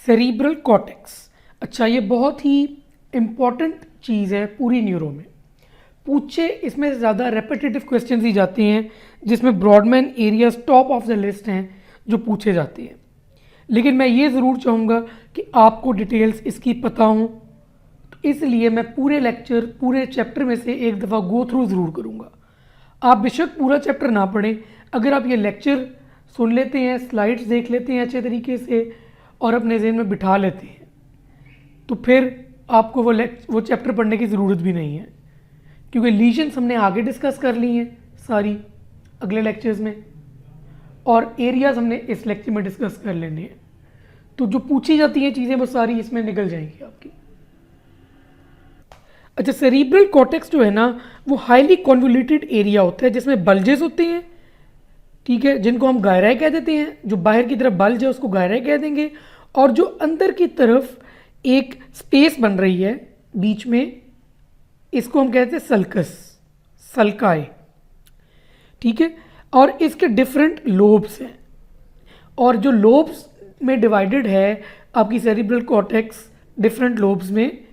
Cerebral cortex. अच्छा, ये बहुत ही इम्पॉर्टेंट चीज़ है पूरी न्यूरो में। पूछे इसमें ज़्यादा रेपिटेटिव क्वेश्चंस ही जाते हैं, जिसमें Brodmann areas top of the list हैं जो पूछे जाते हैं। लेकिन मैं ये ज़रूर चाहूँगा कि आपको डिटेल्स इसकी पता हो, तो इसलिए मैं पूरे लेक्चर पूरे चैप्टर में से एक दफ़ा गो थ्रू ज़रूर करूँगा। आप बेशक पूरा चैप्टर ना पढ़ें, अगर आप ये लेक्चर सुन लेते हैं, स्लाइड्स देख लेते हैं अच्छे तरीके से और अपने ज़हन में बिठा लेते हैं, तो फिर आपको वो चैप्टर पढ़ने की ज़रूरत भी नहीं है, क्योंकि लीजन्स हमने आगे डिस्कस कर ली हैं सारी अगले लेक्चर्स में, और एरियाज़ हमने इस लेक्चर में डिस्कस कर लेने हैं। तो जो पूछी जाती हैं चीज़ें वो सारी इसमें निकल जाएंगी आपकी। अच्छा, सेरिब्रल कॉर्टेक्स जो है ना, वो हाईली कॉन्वोल्यूटेड एरिया होता है जिसमें बल्जेस होते हैं, ठीक है, जिनको हम गायराई कह देते हैं। जो बाहर की तरफ बल्ज है उसको गायराई कह देंगे, और जो अंदर की तरफ एक स्पेस बन रही है बीच में, इसको हम कहते हैं सल्कस, सल्काए, ठीक है। और इसके डिफरेंट लोब्स हैं, और जो लोब्स में डिवाइडेड है आपकी सेरिब्रल कॉर्टेक्स डिफरेंट लोब्स में,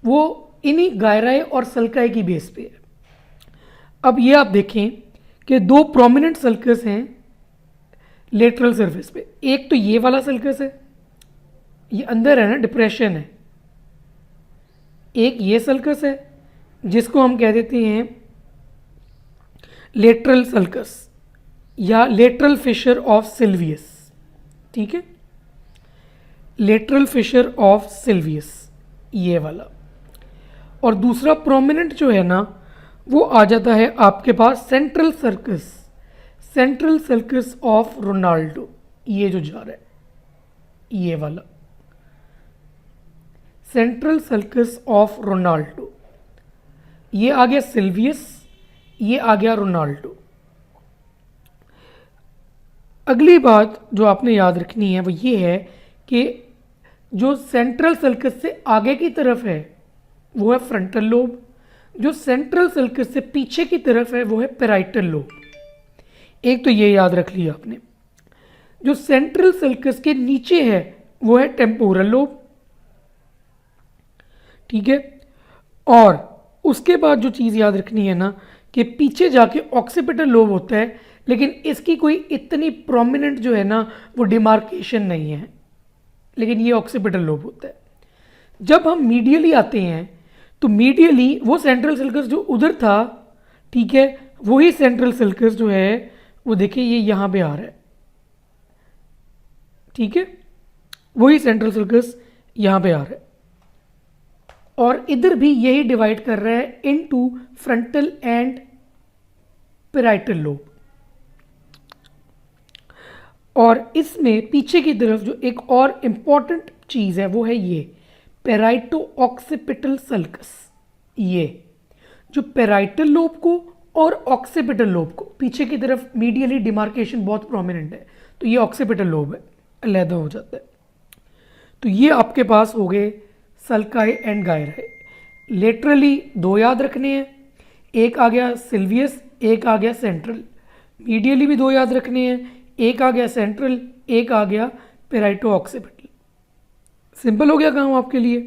वो इन्हीं गायराई और सल्काए की बेस पे है। अब ये आप देखें कि दो प्रोमिनेंट सल्कस हैं लेटरल सरफेस पे। एक तो ये वाला सल्कस है, ये अंदर है ना, डिप्रेशन है। एक ये सल्कस है जिसको हम कह देते हैं लेटरल सल्कस या लेटरल फिशर ऑफ सिल्वियस, ठीक है, लेटरल फिशर ऑफ सिल्वियस, ये वाला। और दूसरा प्रोमिनेंट जो है ना, वो आ जाता है आपके पास central circus, central circus of Ronaldo, ये जो जा रहा है, ये वाला सेंट्रल सर्कस ऑफ रोनाल्डो। ये आ गया सिल्वियस, ये आ गया रोनाल्डो। अगली बात जो आपने याद रखनी है वो ये है कि जो सेंट्रल सर्कस से आगे की तरफ है वो है फ्रंटल लोब, जो सेंट्रल सर्कस से पीछे की तरफ है वो है पैराइटल लोब। एक तो ये याद रख लिया आपने। जो सेंट्रल सर्कस के नीचे है वो है टेम्पोरल लोब, ठीक है। और उसके बाद जो चीज़ याद रखनी है ना, कि पीछे जाके ऑक्सीपिटल लोब होता है, लेकिन इसकी कोई इतनी प्रोमिनेंट जो है ना वो डिमार्केशन नहीं है, लेकिन ये ऑक्सीपिटल लोब होता है। जब हम मीडियली आते हैं तो मीडियली वो सेंट्रल सर्कस जो उधर था, ठीक है, वही सेंट्रल सर्कस जो है वो देखिए ये यहाँ पे आ रहा है, ठीक है, वही सेंट्रल सर्कस यहाँ पे आ रहा है, और इधर भी यही डिवाइड कर रहा है into frontal and parietal lobe. और इसमें पीछे की तरफ जो एक और इम्पॉर्टेंट चीज़ है वो है ये पैराइटो ऑक्सीपिटल सल्कस। ये जो पैराइटल लोब को और ऑक्सीपिटल लोब को पीछे की तरफ मीडियली डिमार्केशन बहुत प्रोमिनेंट है, तो ये ऑक्सीपिटल लोब है, अलहदा हो जाता है। तो ये आपके पास हो गए सल्काए एंड गायराई। लेटरली दो याद रखने हैं, एक आ गया सिल्वियस, एक आ गया सेंट्रल। मीडियली भी दो याद रखने हैं, एक आ गया सेंट्रल, एक आ गया पैराइटो ऑक्सीपिटल। सिंपल हो गया काम आपके लिए।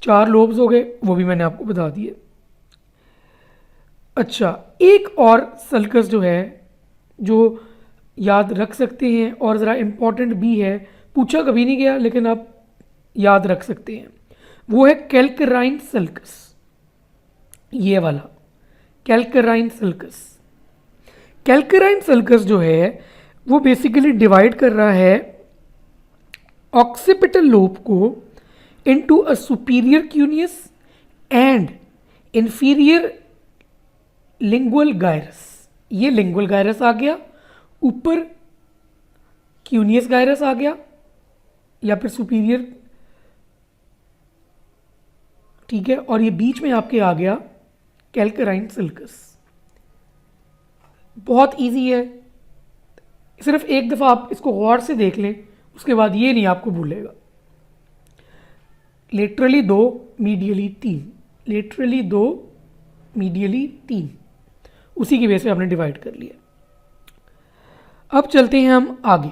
4 लोब्स हो गए, वो भी मैंने आपको बता दिए। अच्छा, एक और सल्कस जो है जो याद रख सकते हैं और ज़रा इम्पॉर्टेंट भी है, पूछा कभी नहीं गया लेकिन आप याद रख सकते हैं, वो है कैल्कराइन सल्कस। ये वाला कैल्कराइन सल्कस। कैल्कराइन सल्कस जो है वो बेसिकली डिवाइड कर रहा है ऑक्सीपिटल लोब को into a superior cuneus and inferior lingual gyrus. ये लिंगुअल गायरस आ गया, ऊपर क्यूनियस गायरस आ गया या फिर सुपीरियर, ठीक है, और ये बीच में आपके आ गया कैल्कराइन सल्कस। बहुत इजी है, सिर्फ एक दफ़ा आप इसको गौर से देख लें, उसके बाद ये नहीं आपको भूलेगा। लेटरली 2, मीडियली 3, लेटरली 2, मीडियली 3, उसी की बेस पे आपने डिवाइड कर लिया। अब चलते हैं हम आगे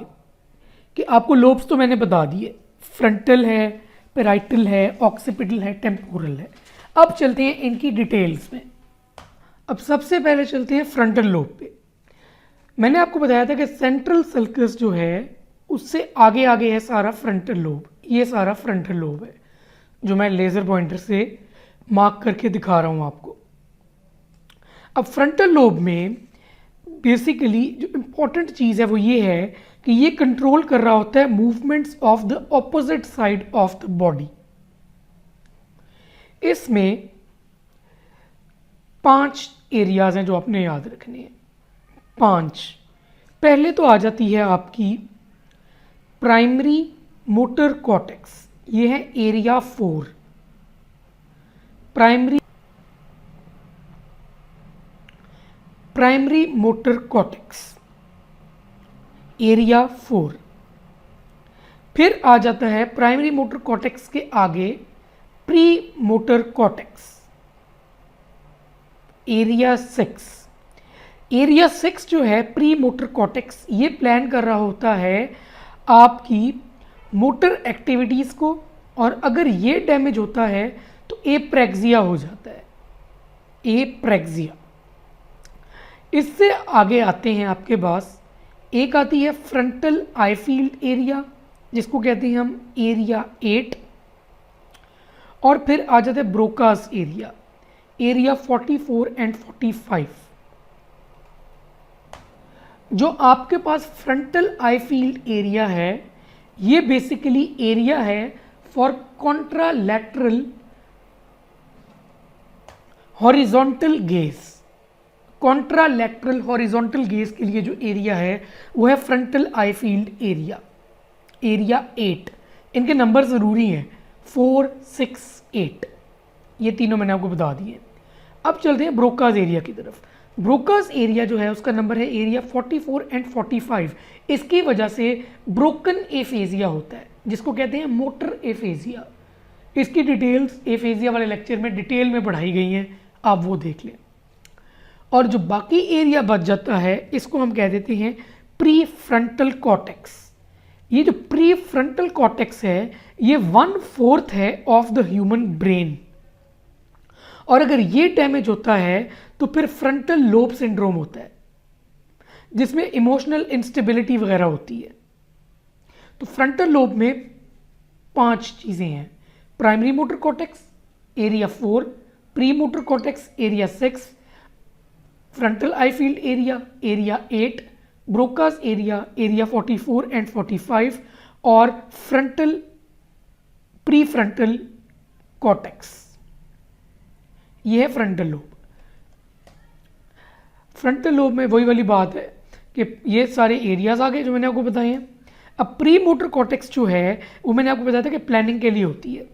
कि आपको लोब्स तो मैंने बता दिए, फ्रंटल है, पेराइटल है, ऑक्सीपिटल है, टेम्पोरल है। अब चलते हैं इनकी डिटेल्स में। अब सबसे पहले चलते हैं फ्रंटल लोब पे। मैंने आपको बताया था कि सेंट्रल सल्कस जो है उससे आगे आगे है सारा फ्रंटल लोब। ये सारा फ्रंटल लोब है जो मैं लेज़र पॉइंटर से मार्क करके दिखा रहा हूँ आपको। अब फ्रंटल लोब में बेसिकली जो इम्पोर्टेंट चीज़ है वो ये है कि ये कंट्रोल कर रहा होता है movements of the opposite side of the body. इसमें 5 एरियाज हैं जो आपने याद रखने हैं। 5 पहले तो आ जाती है आपकी प्राइमरी मोटर कॉर्टेक्स, ये है area 4। Primary motor cortex area 4। फिर आ जाता है प्राइमरी मोटर कॉर्टेक्स के आगे pre motor cortex area 6। Area 6 जो है प्री मोटर कॉर्टेक्स, ये प्लान कर रहा होता है आपकी मोटर एक्टिविटीज़ को, और अगर ये डैमेज होता है तो एप्रेक्सिया हो जाता है, एप्रेक्सिया। इससे आगे आते हैं आपके पास एक आती है फ्रंटल आई फील्ड एरिया जिसको कहते हैं हम एरिया 8, और फिर आ जाते हैं ब्रोकास एरिया, एरिया 44 एंड 45। जो आपके पास फ्रंटल आई फील्ड एरिया है ये बेसिकली एरिया है for contralateral horizontal gauge. Contralateral horizontal gauge के लिए जो एरिया है वो है फ्रंटल आई फील्ड एरिया, एरिया 8। इनके नंबर ज़रूरी हैं, 4, 6, 8, ये तीनों मैंने आपको बता दिए। अब चलते हैं ब्रोकास एरिया की तरफ। ब्रोकास एरिया जो है उसका नंबर है एरिया 44 एंड 45। इसकी वजह से ब्रोकन एफेजिया होता है जिसको कहते हैं मोटर एफेजिया। इसकी डिटेल्स एफेजिया वाले लेक्चर में डिटेल में पढ़ाई गई हैं, आप वो देख लें। और जो बाकी एरिया बच जाता है इसको हम कह देते हैं प्री फ्रंटल कॉर्टेक्स। ये जो प्री फ्रंटल कॉर्टेक्स है ये 1/4 है ऑफ द ह्यूमन ब्रेन, और अगर ये डैमेज होता है तो फिर फ्रंटल लोब सिंड्रोम होता है जिसमें इमोशनल इंस्टेबिलिटी वगैरह होती है। तो फ्रंटल लोब में 5 चीज़ें हैं, primary motor cortex area 4, pre motor cortex area 6, frontal I field area area 8, Broca's area area 44 and 45, और फ्रंटल प्री फ्रंटल कॉर्टेक्स। ये है फ्रंटल लोब। फ्रंटल लोब में वही वाली बात है कि ये सारे एरियाज आ गए जो मैंने आपको बताए हैं। अब प्री मोटर कॉर्टेक्स जो है वो मैंने आपको बताया था कि प्लानिंग के लिए होती है,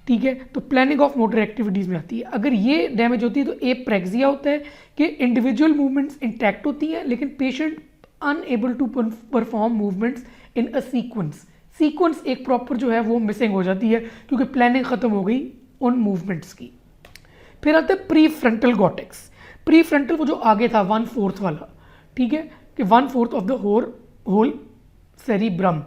ठीक है, तो प्लानिंग ऑफ मोटर एक्टिविटीज़ में आती है। अगर ये डैमेज होती है तो एप्रेक्सिया होता है कि इंडिविजुअल मूवमेंट्स इंटैक्ट होती हैं लेकिन patient unable to perform movements in a sequence. Sequence एक प्रॉपर जो है वो मिसिंग हो जाती है क्योंकि प्लानिंग ख़त्म हो गई उन मूवमेंट्स की। फिर आता है prefrontal cortex. Pre frontal वो जो आगे था 1/4 वाला, ठीक है, कि 1/4 ऑफ द होल सेरिब्रम,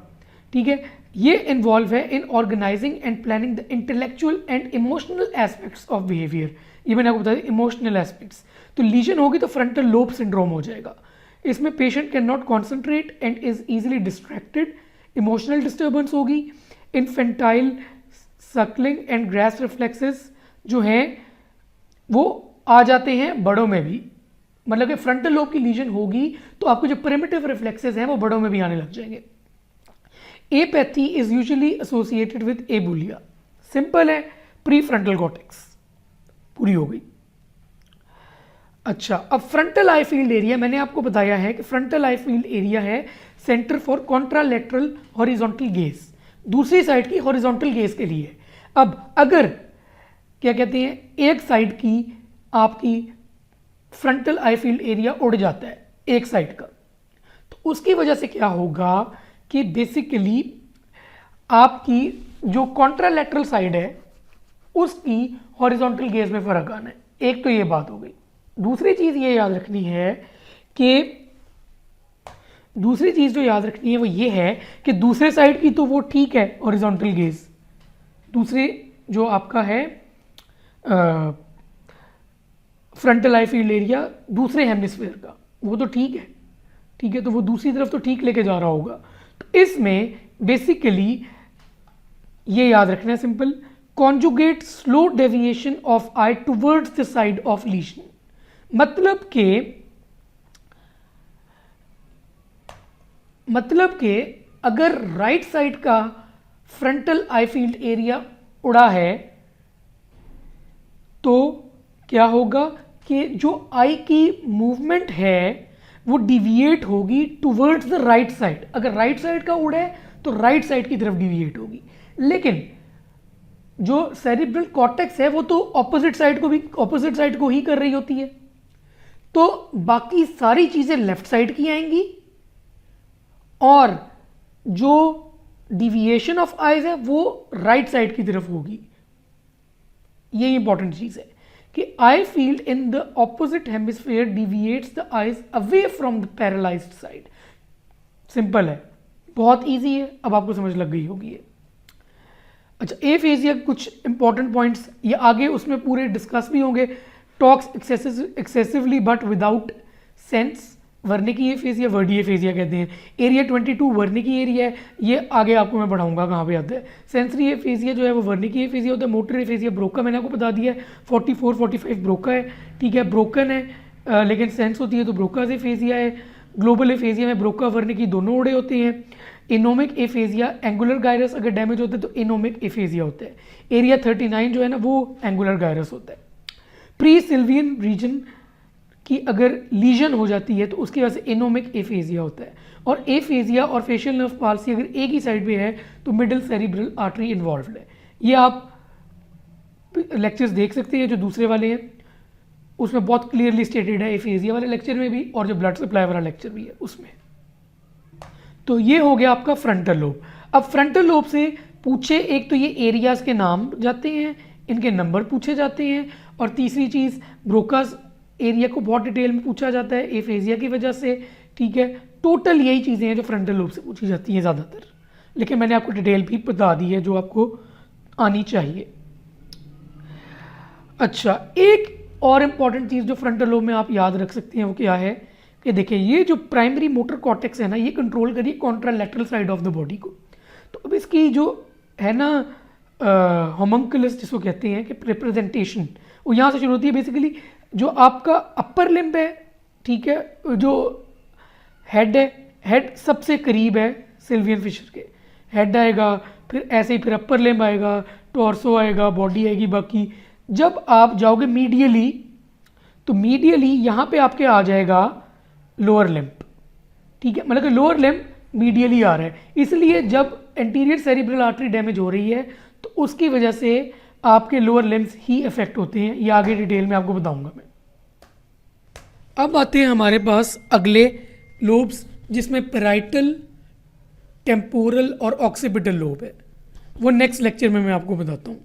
ठीक है, ये इन्वॉल्व है in organizing and planning the intellectual and emotional aspects of behaviour. ये मैंने आपको बताया इमोशनल एस्पेक्ट्स। तो लीजन होगी तो फ्रंटल लोब सिंड्रोम हो जाएगा। इसमें patient can not concentrate and is easily distracted, emotional disturbance होगी, इन्फेंटाइल सक्लिंग एंड ग्रैस रिफ्लेक्सेस जो हैं वो आ जाते हैं बड़ों में भी। मतलब कि फ्रंटल लोब की लीजन होगी तो आपको जो प्रिमिटिव रिफ्लेक्सेस हैं वो बड़ों में भी आने लग जाएंगे। Apathy is usually associated with abulia. Simple है, प्री फ्रंटल कॉर्टेक्स पूरी हो गई। अच्छा, अब फ्रंटल आई फील्ड एरिया मैंने आपको बताया है कि फ्रंटल आई फील्ड एरिया है centre for contralateral horizontal gauge, दूसरी साइड की हॉरिजॉन्टल गेज के लिए। अब अगर क्या कहते हैं एक साइड की आपकी फ्रंटल आई फील्ड एरिया उड़ जाता है एक साइड का, तो उसकी वजह से क्या होगा कि बेसिकली आपकी जो कॉन्ट्रालैटरल साइड है उसकी हॉरिजॉन्टल गेज में फ़र्क आना है। एक तो ये बात हो गई। दूसरी चीज़ ये याद रखनी है कि दूसरी चीज़ जो याद रखनी है वो ये है कि दूसरे साइड की तो वो ठीक है हॉरिजॉन्टल गेज, दूसरे जो आपका है फ्रंटल आई फील्ड एरिया दूसरे हेमिस्फीयर का वो तो ठीक है, तो वो दूसरी तरफ तो ठीक लेके जा रहा होगा। तो इसमें बेसिकली ये याद रखना है simple, conjugate slow deviation of I towards the side of लीशन, मतलब के अगर राइट साइड का फ्रंटल आई फील्ड एरिया उड़ा है तो क्या होगा कि जो आई की मूवमेंट है वो डिविएट होगी टुवर्ड्स द राइट साइड। अगर राइट साइड का उड़ा है तो राइट साइड की तरफ डिविएट होगी, लेकिन जो सेरिब्रल कॉर्टेक्स है वो तो ऑपोजिट साइड को ही कर रही होती है, तो बाकी सारी चीजें लेफ्ट साइड की आएंगी और जो डिविएशन ऑफ आइज है वो राइट साइड की तरफ होगी। ये इंपॉर्टेंट चीज है कि eye field in the opposite hemisphere deviates the eyes away from the paralysed side. Simple है, बहुत इजी है, अब आपको समझ लग गई होगी ये। अच्छा, एफेजिया कुछ इंपॉर्टेंट पॉइंट्स ये आगे उसमें पूरे डिस्कस भी होंगे। Talks excessively but without sense, Wernicke aphasia, wordy aphasia कहते हैं। एरिया 22 वर्निकी एरिया है, ये आगे आपको मैं बढ़ाऊंगा कहाँ पे आता है। सेंसरी एफेजिया जो है वो वर्निकी एफेजिया होता है। मोटर एफेजिया ब्रोका मैंने आपको बता दिया है, 44-45 ब्रोका है, ठीक है, ब्रोकन है लेकिन सेंस होती है तो ब्रोका एफेजिया है। ग्लोबल एफेजिया में ब्रोका वर्निकी दोनों उड़े होते हैं। एनोमिक एफेजिया, एंगुलर गायरस अगर डैमेज होता है तो एनोमिक एफेजिया होता है। एरिया 39 जो है ना वो एंगुलर गायरस होता है। प्री सिल्वियन रीजन की अगर लीजन हो जाती है तो उसकी वजह से एनोमिक एफेजिया होता है। और एफेजिया और फेशियल नर्व पाल्सी अगर एक ही साइड पे है तो मिडिल सेरिब्रल आर्टरी इन्वॉल्व है। ये आप लेक्चर्स देख सकते हैं जो दूसरे वाले हैं, उसमें बहुत क्लियरली स्टेटेड है एफेजिया वाले लेक्चर में भी और जो ब्लड सप्लाई वाला लेक्चर भी है उसमें। तो ये हो गया आपका फ्रंटल लोब। अब फ्रंटल लोब से पूछे, एक तो ये एरियाज के नाम जाते हैं, इनके नंबर पूछे जाते हैं, और तीसरी चीज़ ब्रोकास एरिया को बहुत डिटेल में पूछा जाता है एफेजिया की वजह से, ठीक है। टोटल यही चीज़ें हैं जो फ्रंटल लोब से पूछी जाती हैं ज़्यादातर, लेकिन मैंने आपको डिटेल भी बता दी है जो आपको आनी चाहिए। अच्छा, एक और इम्पॉर्टेंट चीज़ जो फ्रंटल लोब में आप याद रख सकते हैं वो क्या है कि देखिए ये जो प्राइमरी मोटर कॉर्टेक्स है ना ये कंट्रोल करिए contralateral side of the body को। तो अब इसकी जो है ना होमंकुलस जिसको कहते हैं कि रिप्रेजेंटेशन वो यहाँ से शुरू होती है। बेसिकली जो आपका अपर लिम्ब है, ठीक है, जो हेड है, हेड सबसे करीब है सिल्वियन फिशर के, हेड आएगा, फिर ऐसे ही फिर अपर लिम्ब आएगा, टॉर्सो आएगा, बॉडी आएगी बाकी। जब आप जाओगे मीडियली तो मीडियली यहाँ पे आपके आ जाएगा लोअर लिम्ब, ठीक है, मतलब कि लोअर लिम्ब मीडियली आ रहा है। इसलिए जब एंटीरियर सेरिब्रल आर्टरी डैमेज हो रही है तो उसकी वजह से आपके लोअर लिम्ब्स ही इफेक्ट होते हैं। ये आगे डिटेल में आपको बताऊंगा मैं। अब आते हैं हमारे पास अगले लोब्स जिसमें पैराइटल, टेम्पोरल और ऑक्सीपिटल लोब है। वो नेक्स्ट लेक्चर में मैं आपको बताता हूँ।